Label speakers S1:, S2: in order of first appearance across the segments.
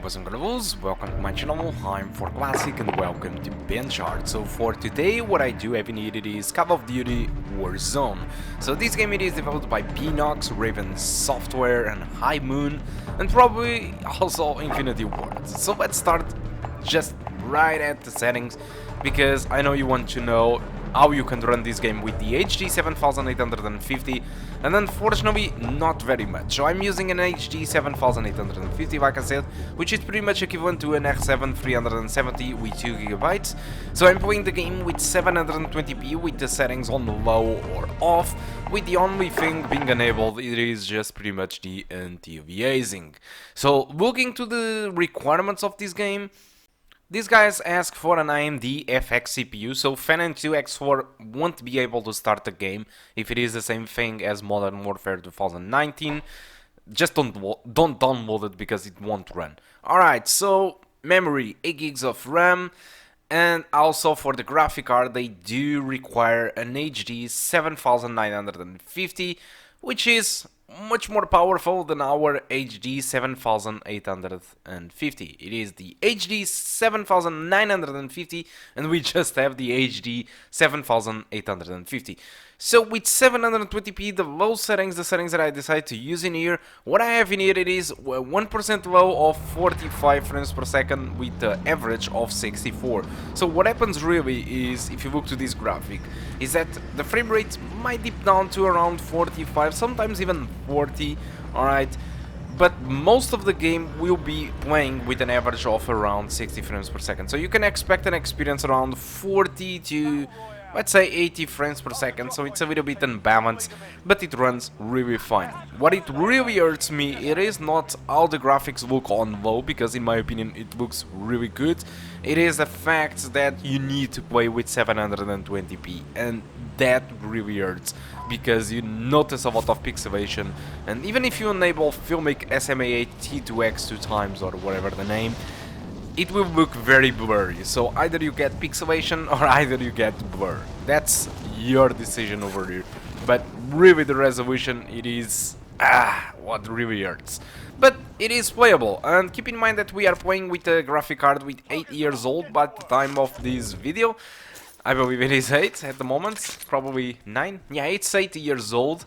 S1: boys and girls, welcome to my channel. I'm for Classic and welcome to BenchART. So for today what I do have needed is Call of Duty Warzone. So this game it is developed by Pinox, Raven Software and High Moon and probably also Infinity Ward. So let's start just right at the settings because I know you want to know how you can run this game with the HD 7850 and unfortunately not very much. So I'm using an HD 7850 like I said, which is pretty much equivalent to an R7 370 with 2 GB. So I'm playing the game with 720p with the settings on low or off, with the only thing being enabled it is just pretty much the anti-aliasing. So looking to the requirements of this game, these guys ask for an AMD FX CPU, so Phenom 2X4 won't be able to start the game if it is the same thing as Modern Warfare 2019. Just don't download it because it won't run. Alright, so memory, 8 gigs of RAM, and also for the graphic card they do require an HD 7950, which is much more powerful than our HD 7850. It is the HD 7950 and we just have the HD 7850. So with 720p, the low settings, the settings that I decided to use in here, what I have in here it is 1% low of 45 frames per second with the average of 64. So what happens really is, if you look to this graphic, is that the frame rate might dip down to around 45, sometimes even 40, alright? But most of the game will be playing with an average of around 60 frames per second. So you can expect an experience around 40 to, let's say, 80 frames per second, so it's a little bit unbalanced, but it runs really fine. What it really hurts me, it is not how the graphics look on low, because in my opinion it looks really good. It is the fact that you need to play with 720p, and that really hurts, because you notice a lot of pixelation, and even if you enable Filmic SMA8 T2X 2 times, or whatever the name, it will look very blurry. So either you get pixelation or either you get blur. That's your decision over here. But really the resolution, it is what really hurts. But it is playable, and keep in mind that we are playing with a graphic card with 8 years old by the time of this video. I believe it is 8 at the moment, probably 9. Yeah, it's 8 years old.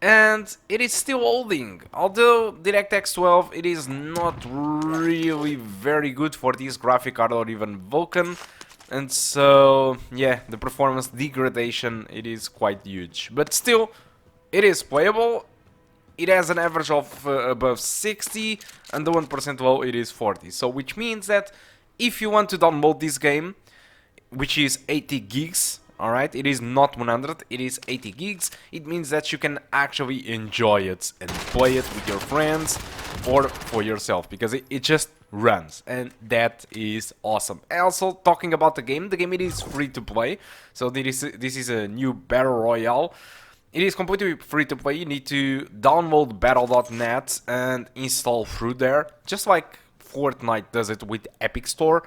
S1: And it is still holding, although DirectX 12 it is not really very good for this graphic card or even Vulkan, and so yeah, the performance degradation it is quite huge, but still it is playable. It has an average of above 60 and the 1% low it is 40, so which means that if you want to download this game, which is 80 gigs, alright, it is not 100, it is 80 gigs. It means that you can actually enjoy it and play it with your friends or for yourself, because it just runs, and that is awesome. Also, talking about the game it is free to play, so this is a new battle royale. It is completely free to play. You need to download battle.net and install through there, just like Fortnite does it with Epic Store.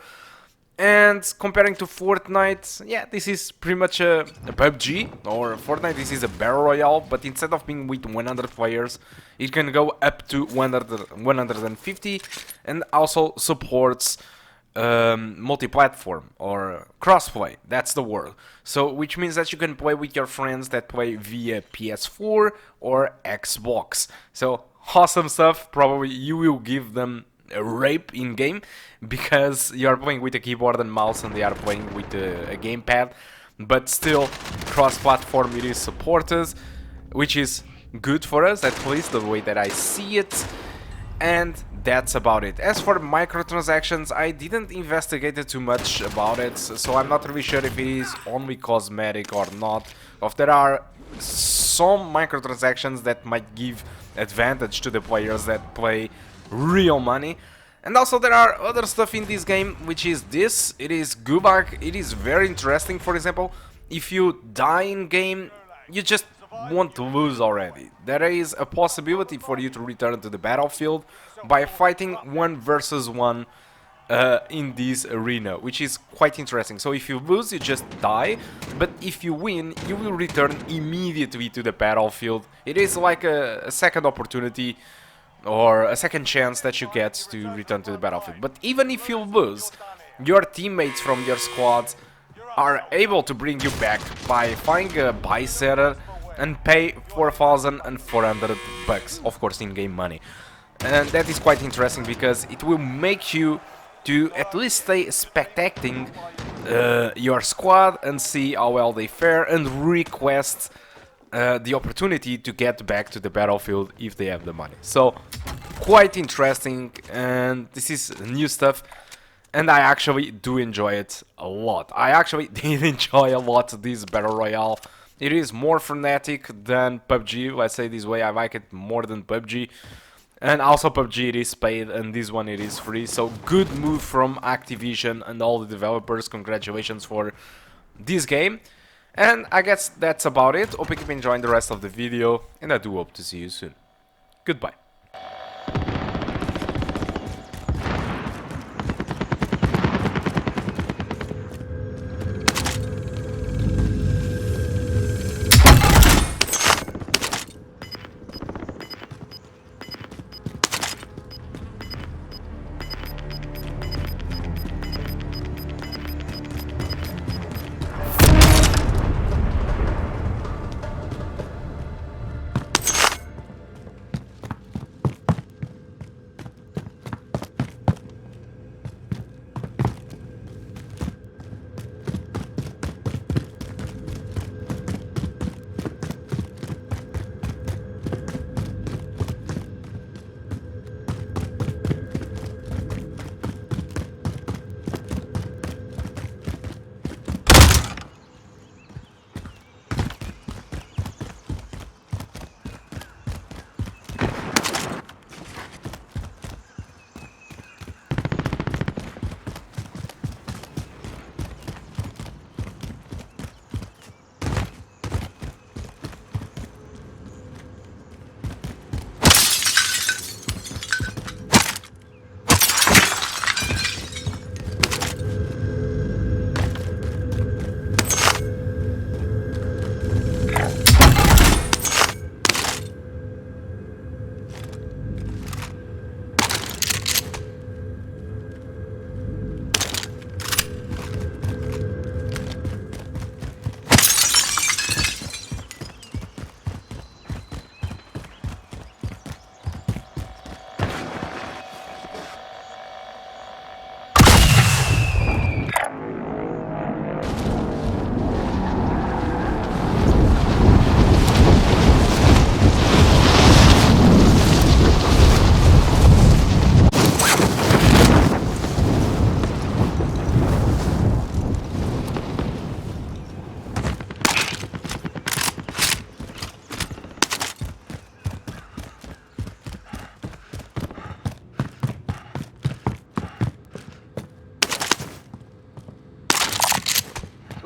S1: And comparing to Fortnite, yeah, this is pretty much a PUBG, or Fortnite, this is a battle royale, but instead of being with 100 players, it can go up to 150, and also supports multi-platform, or crossplay, that's the word. So, which means that you can play with your friends that play via PS4 or Xbox. So, awesome stuff. Probably you will give them a rape in game because you are playing with a keyboard and mouse and they are playing with a gamepad, but still cross-platform it is supported, which is good for us, at least the way that I see it. And that's about it. As for microtransactions, I didn't investigate too much about it, so I'm not really sure if it is only cosmetic or not, or if there are some microtransactions that might give advantage to the players that play real money. And also there are other stuff in this game, which is this. It is Gulag. It is very interesting. For example, if you die in game, you just want to lose already. There is a possibility for you to return to the battlefield by fighting 1 versus 1 in this arena, which is quite interesting. So if you lose, you just die, but if you win, you will return immediately to the battlefield. It is like a second opportunity or a second chance that you get to return to the battlefield. But even if you lose, your teammates from your squad are able to bring you back by finding a buy setter and pay 4,400 bucks, of course in-game money. And that is quite interesting because it will make you to at least stay spectating your squad and see how well they fare and request the opportunity to get back to the battlefield if they have the money. So quite interesting, and this is new stuff, and I actually do enjoy it a lot. I actually did enjoy a lot this Battle Royale. It is more frenetic than PUBG, let's say this way. I like it more than PUBG. And also PUBG it is paid, and this one it is free. So good move from Activision and all the developers. Congratulations for this game. And I guess that's about it. Hope you keep enjoying the rest of the video, and I do hope to see you soon. Goodbye.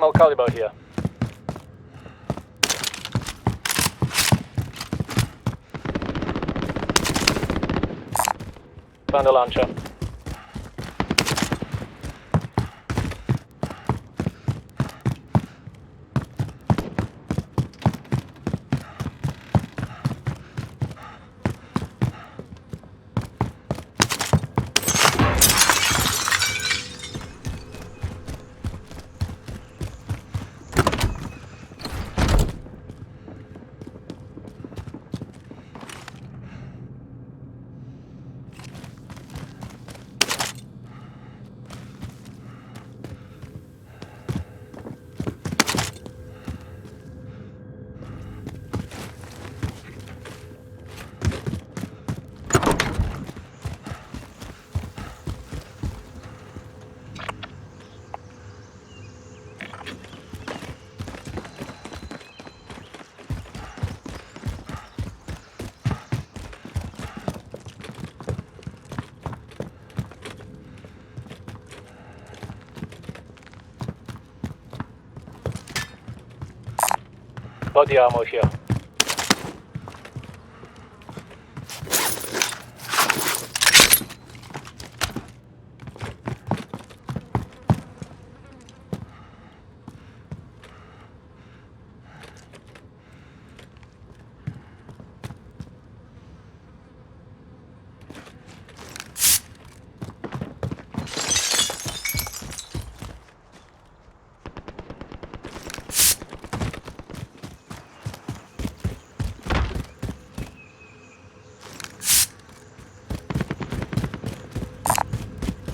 S2: Small caliber here. Found a launcher. Body armor here.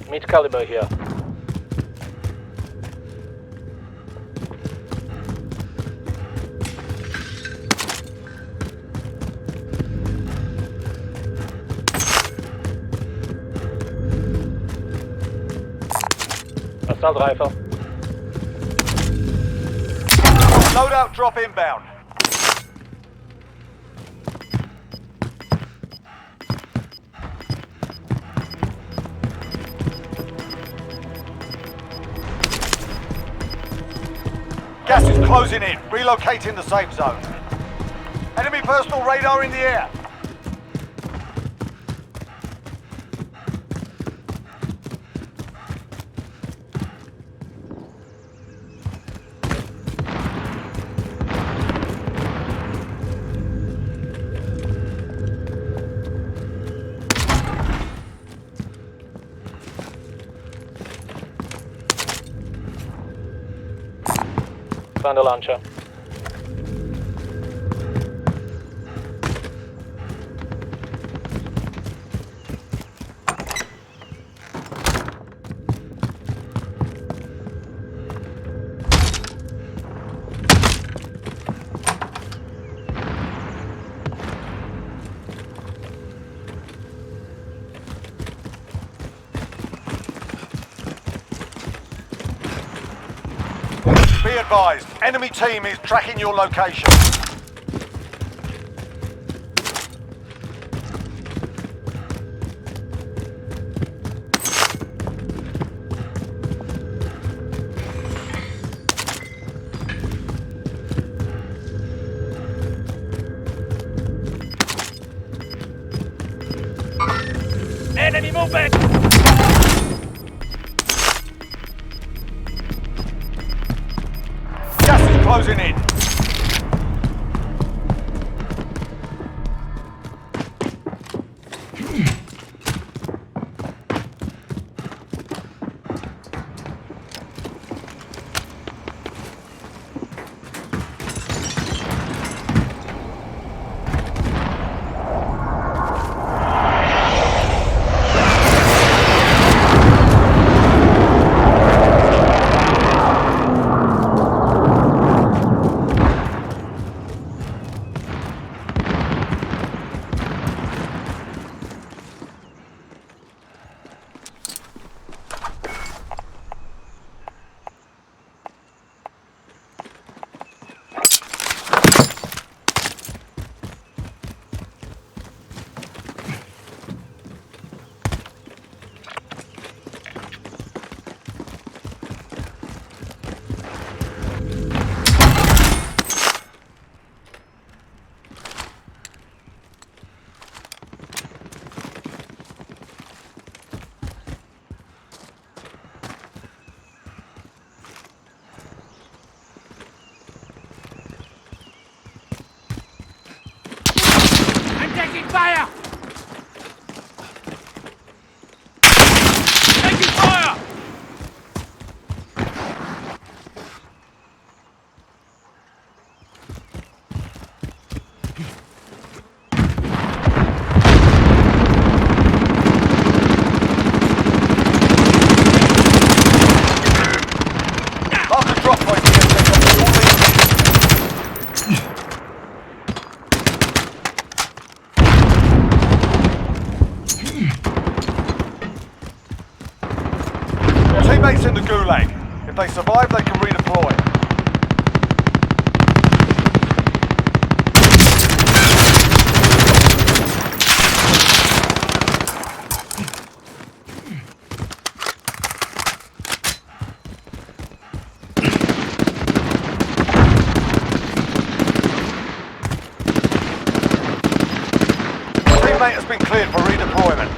S2: Meet caliber here. Assault rifle.
S3: Loadout drop inbound. Gas is closing in. Relocating the safe zone. Enemy personal radar in the air.
S2: Found a launcher.
S3: Be advised, enemy team is tracking your location.
S2: Enemy movement!
S3: Gas is closing in.
S4: Taking fire! Taking fire!
S3: Mark the drop point here. Teammates in the gulag. If they survive, they can redeploy. Teammate has been cleared for redeployment.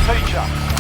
S3: teacher.